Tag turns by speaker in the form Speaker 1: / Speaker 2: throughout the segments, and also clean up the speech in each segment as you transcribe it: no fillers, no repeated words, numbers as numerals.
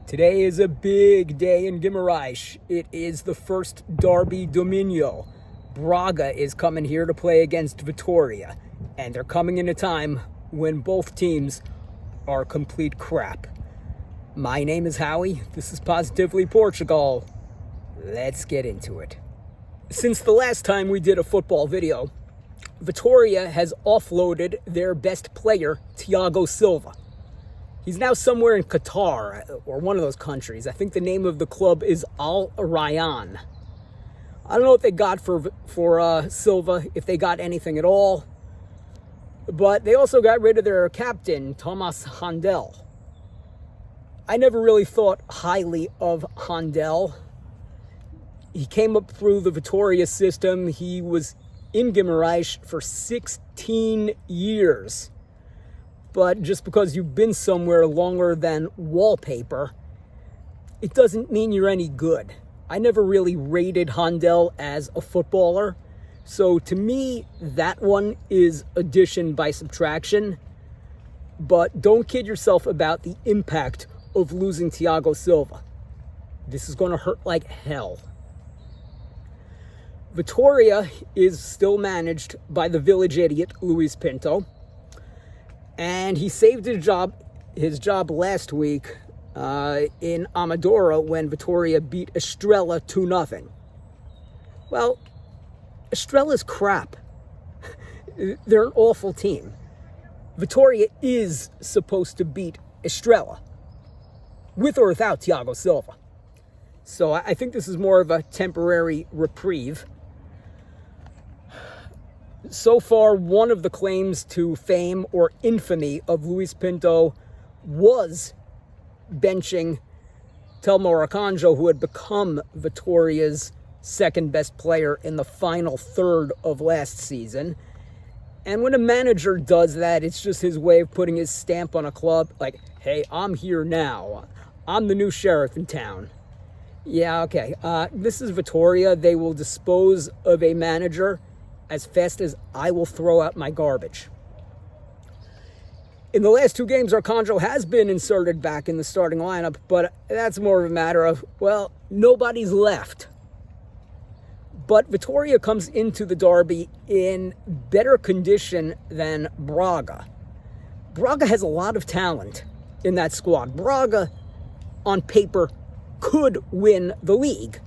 Speaker 1: Today is a big day in Guimarães. It is the first derby do Minho. Braga is coming here to play against Vitória, and they're coming in a time when both teams are complete crap. My name is Howie. This is Positively Portugal. Let's get into it. Since the last time we did a football video, Vitória has offloaded their best player, Thiago Silva. He's now somewhere in Qatar, or one of those countries. I think the name of the club is Al Rayyan. I don't know what they got for Silva, if they got anything at all. But they also got rid of their captain, Thomas Handel. I never really thought highly of Handel. He came up through the Vitória system. He was in Guimarães for 16 years. But just because you've been somewhere longer than wallpaper, it doesn't mean you're any good. I never really rated Handel as a footballer. So to me, that one is addition by subtraction. But don't kid yourself about the impact of losing Thiago Silva. This is going to hurt like hell. Vitória is still managed by the village idiot, Luis Pinto. And he saved his job last week in Amadora when Vitória beat Estrela 2-0. Well, Estrela's crap. They're an awful team. Vitória is supposed to beat Estrela, with or without Thiago Silva. So I think this is more of a temporary reprieve. So far, one of the claims to fame or infamy of Luis Pinto was benching Telmo Arcanjo, who had become Vitória's second best player in the final third of last season. And when a manager does that, it's just his way of putting his stamp on a club, like, hey, I'm here now. I'm the new sheriff in town. Yeah, okay. This is Vitória. They will dispose of a manager as fast as I will throw out my garbage. In the last two games, Arcanjo has been inserted back in the starting lineup, but that's more of a matter of, well, nobody's left. But Vitória comes into the derby in better condition than Braga. Braga has a lot of talent in that squad. Braga, on paper, could win the league.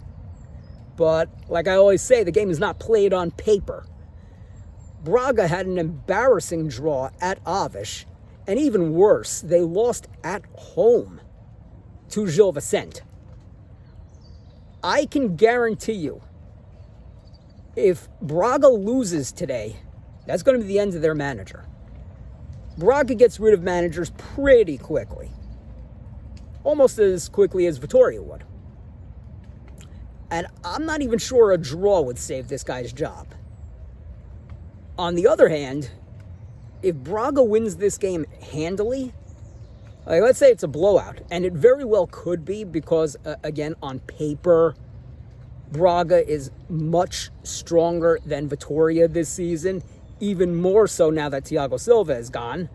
Speaker 1: But, like I always say, the game is not played on paper. Braga had an embarrassing draw at Aves, and even worse, they lost at home to Gil Vicente. I can guarantee you, if Braga loses today, that's going to be the end of their manager. Braga gets rid of managers pretty quickly. Almost as quickly as Vitória would. And I'm not even sure a draw would save this guy's job. On the other hand, if Braga wins this game handily, like let's say it's a blowout, and it very well could be because, again, on paper, Braga is much stronger than Vitória this season, even more so now that Thiago Silva is gone.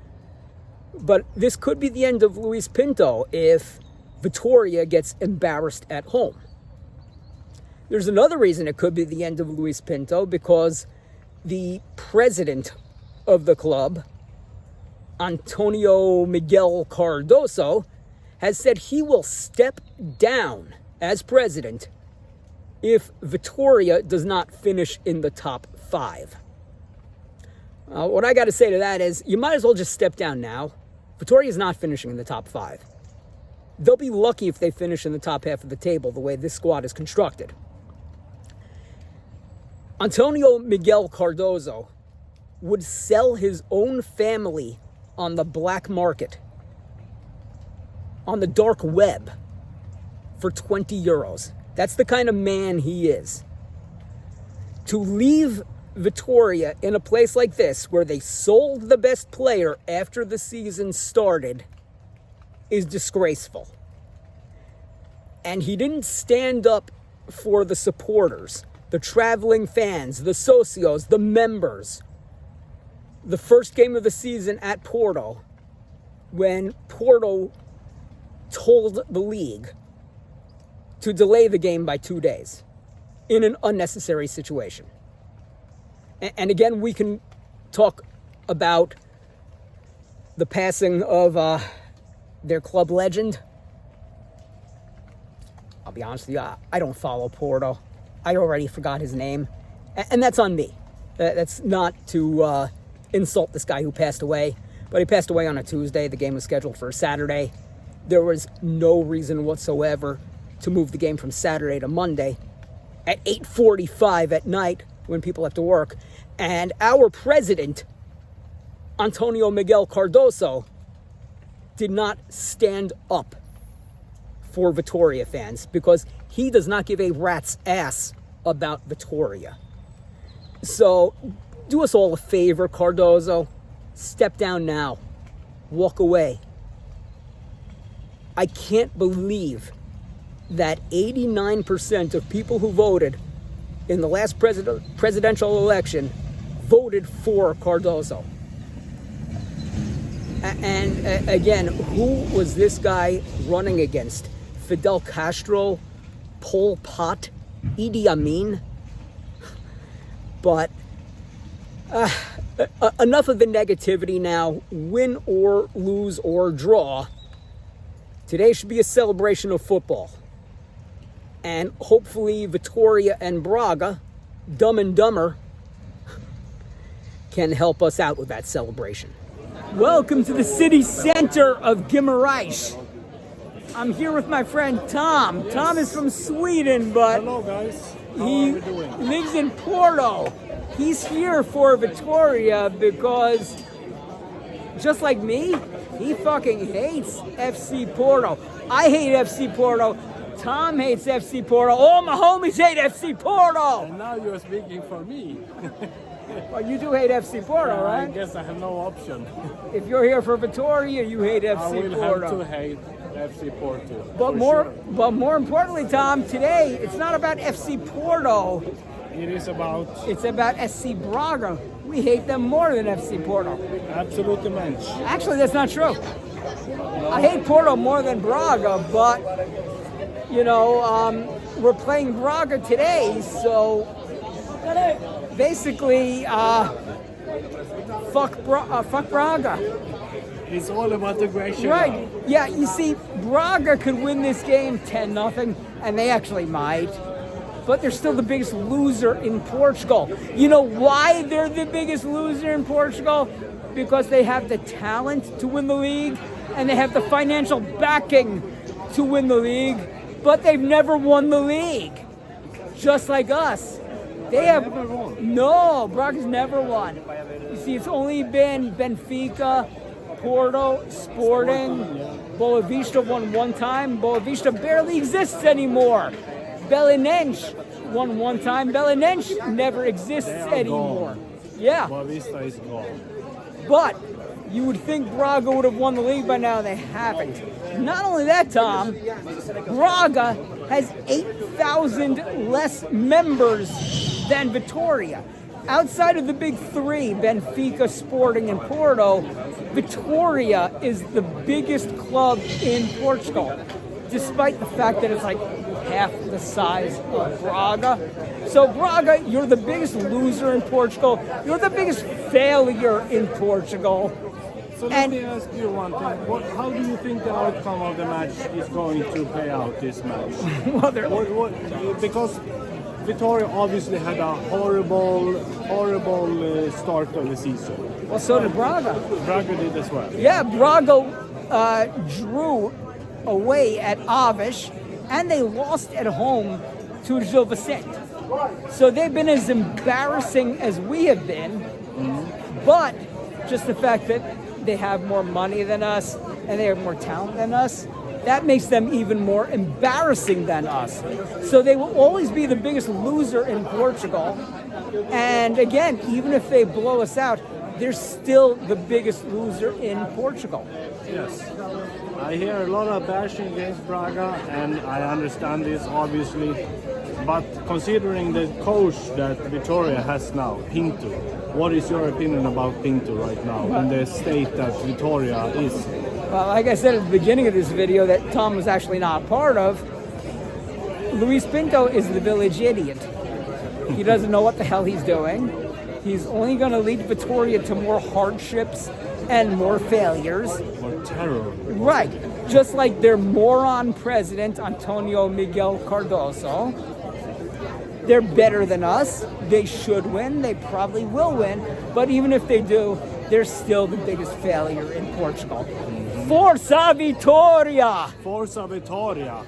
Speaker 1: But this could be the end of Luis Pinto if Vitória gets embarrassed at home. There's another reason it could be the end of Luis Pinto, because the president of the club, Antonio Miguel Cardoso, has said he will step down as president if Vitória does not finish in the top 5. What I got to say to that is, you might as well just step down now. Vitória is not finishing in the top 5. They'll be lucky if they finish in the top half of the table, the way this squad is constructed. Antonio Miguel Cardoso would sell his own family on the black market, on the dark web, for 20 euros. That's the kind of man he is. To leave Vitória in a place like this, where they sold the best player after the season started, is disgraceful. And he didn't stand up for the supporters, the traveling fans, the socios, the members. The first game of the season at Porto, when Porto told the league to delay the game by 2 days in an unnecessary situation. And again, we can talk about the passing of their club legend. I'll be honest with you, I don't follow Porto. I already forgot his name. And that's on me. That's not to insult this guy who passed away. But he passed away on a Tuesday. The game was scheduled for a Saturday. There was no reason whatsoever to move the game from Saturday to Monday at 8:45 at night when people have to work. And our president, Antonio Miguel Cardoso, did not stand up for Vitória fans because he does not give a rat's ass about Vitória. So do us all a favor, Cardoso. Step down now. Walk away. I can't believe that 89% of people who voted in the last presidential election voted for Cardoso. And again, who was this guy running against? Fidel Castro, Pol Pot, Idi Amin? But enough of the negativity now. Win or lose or draw. Today should be a celebration of football. And hopefully Vitória and Braga, Dumb and Dumber, can help us out with that celebration. Welcome to the city center of Guimarães. I'm here with my friend Tom. Yes. Tom is from Sweden, but
Speaker 2: hello guys.
Speaker 1: He lives in Porto. He's here for Vitória because, just like me, he fucking hates FC Porto. I hate FC Porto. Tom hates FC Porto. All my homies hate FC Porto.
Speaker 2: And now you're speaking for me.
Speaker 1: Well, you do hate FC Porto, right?
Speaker 2: I guess I have no option.
Speaker 1: If you're here for Vitória, you hate FC Porto.
Speaker 2: I will have to hate FC Porto.
Speaker 1: But more importantly, Tom, today it's not about FC Porto.
Speaker 2: It is about...
Speaker 1: It's about SC Braga. We hate them more than FC Porto.
Speaker 2: Absolutely, mensch.
Speaker 1: Actually, that's not true. I hate Porto more than Braga, but, you know, we're playing Braga today, so basically, fuck Braga.
Speaker 2: It's all about aggression.
Speaker 1: Right. Yeah, you see, Braga could win this game 10-0, and they actually might. But they're still the biggest loser in Portugal. You know why they're the biggest loser in Portugal? Because they have the talent to win the league, and they have the financial backing to win the league, but they've never won the league. Just like us. They have
Speaker 2: never won.
Speaker 1: No, Braga's never won. You see, it's only been Benfica, Porto, Sporting, Boavista won one time. Boavista barely exists anymore. Belenenses won one time. Belenenses never exists anymore.
Speaker 2: Gone.
Speaker 1: Yeah.
Speaker 2: Boavista is gone.
Speaker 1: But you would think Braga would have won the league by now. They haven't. Not only that, Tom, Braga has 8,000 less members than Vitória. Outside of the big three, Benfica, Sporting, and Porto, Vitória is the biggest club in Portugal, despite the fact that it's like half the size of Braga. So Braga, you're the biggest loser in Portugal. You're the biggest failure in Portugal.
Speaker 2: So let me ask you one thing. How do you think the outcome of the match is going to play out this match? Because Vitória obviously had a horrible start of the season.
Speaker 1: Well, so did Braga.
Speaker 2: Braga did as well.
Speaker 1: Yeah, Braga drew away at Aves, and they lost at home to Gil Vicente. So they've been as embarrassing as we have been, but just the fact that they have more money than us and they have more talent than us, that makes them even more embarrassing than us. So they will always be the biggest loser in Portugal. And again, even if they blow us out, they're still the biggest loser in Portugal.
Speaker 2: Yes. I hear a lot of bashing against Braga, and I understand this obviously. But considering the coach that Vitória has now, Pinto, what is your opinion about Pinto right now in the state that Vitória is?
Speaker 1: Well, like I said at the beginning of this video that Tom was actually not a part of, Luis Pinto is the village idiot. He doesn't know what the hell he's doing. He's only going to lead Vitória to more hardships and more failures.
Speaker 2: More terror.
Speaker 1: Right. Just like their moron president, Antonio Miguel Cardoso. They're better than us. They should win. They probably will win. But even if they do, they're still the biggest failure in Portugal. Força Vitória!
Speaker 2: Força Vitória.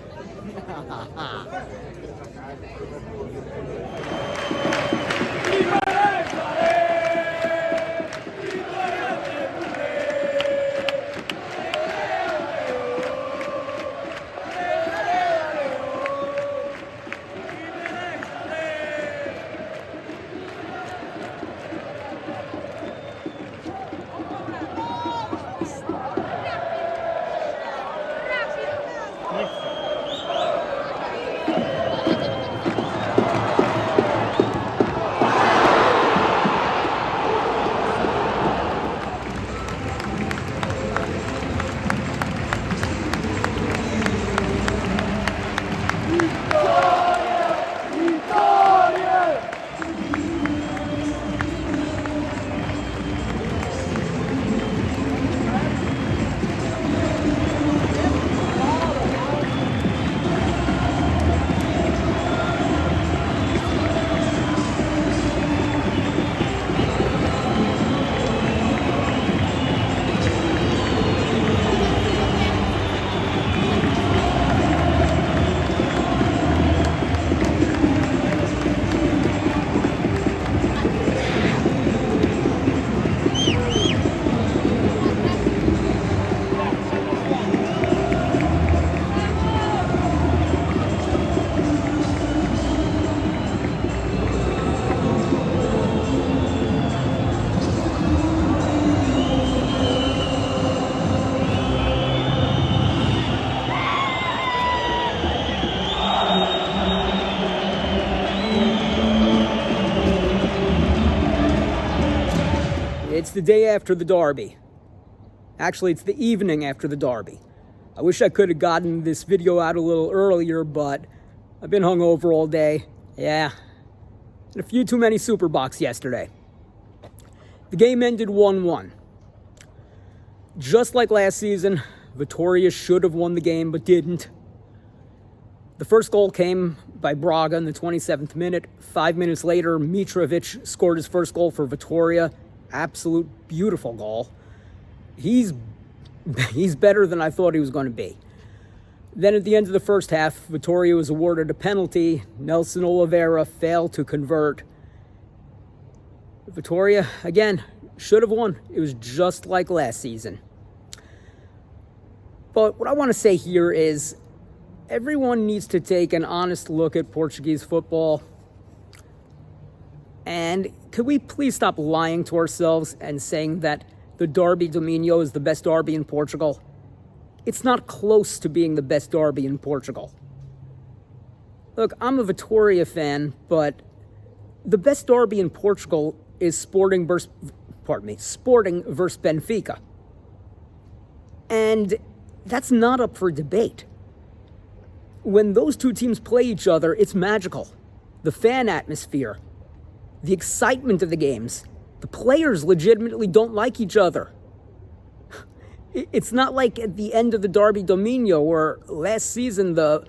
Speaker 1: It's the day after the derby. Actually, it's the evening after the derby. I wish I could have gotten this video out a little earlier, but I've been hungover all day. Yeah, and a few too many Super Box yesterday. The game ended 1-1. Just like last season, Vitória should have won the game, but didn't. The first goal came by Braga in the 27th minute. 5 minutes later, Mitrovic scored his first goal for Vitória. Absolute beautiful goal. He's better than I thought he was going to be. Then at the end of the first half, Vitória was awarded a penalty. Nelson Oliveira failed to convert. Vitória, again, should have won. It was just like last season. But what I want to say here is everyone needs to take an honest look at Portuguese football. And could we please stop lying to ourselves and saying that the Derby do Minho is the best derby in Portugal? It's not close to being the best derby in Portugal. Look, I'm a Vitória fan, but the best derby in Portugal is Sporting versus Benfica. And that's not up for debate. When those two teams play each other, it's magical. The fan atmosphere, the excitement of the games. The players legitimately don't like each other. It's not like at the end of the Derby do Minho where last season the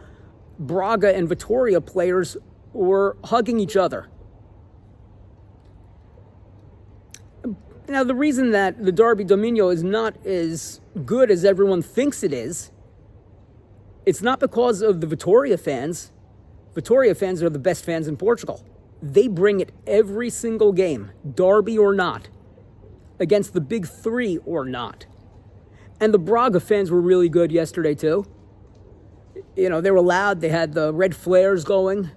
Speaker 1: Braga and Vitória players were hugging each other. Now, the reason that the Derby do Minho is not as good as everyone thinks it is, it's not because of the Vitória fans. Vitória fans are the best fans in Portugal. They bring it every single game, derby or not, against the big three or not. And the Braga fans were really good yesterday too. You know, they were loud, they had the red flares going.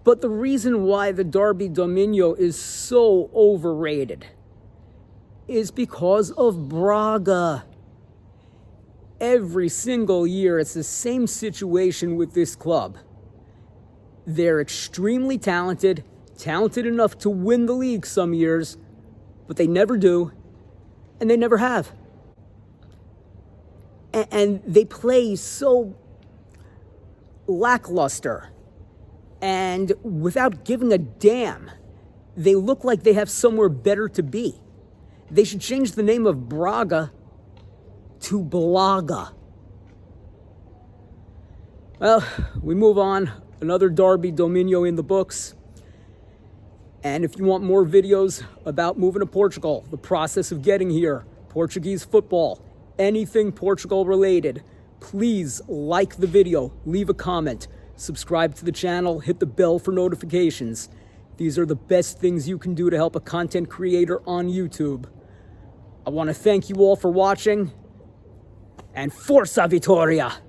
Speaker 1: But the reason why the Derby do Minho is so overrated is because of Braga. Every single year, it's the same situation with this club. They're extremely talented enough to win the league some years, but they never do, and they never have. and they play so lackluster and without giving a damn. They look like they have somewhere better to be. They should change the name of Braga to Blaga. Well, we move on. Another Derby do Minho in the books. And if you want more videos about moving to Portugal, the process of getting here, Portuguese football, anything Portugal related, please like the video, leave a comment, subscribe to the channel, hit the bell for notifications. These are the best things you can do to help a content creator on YouTube. I want to thank you all for watching, and Forza Vitória!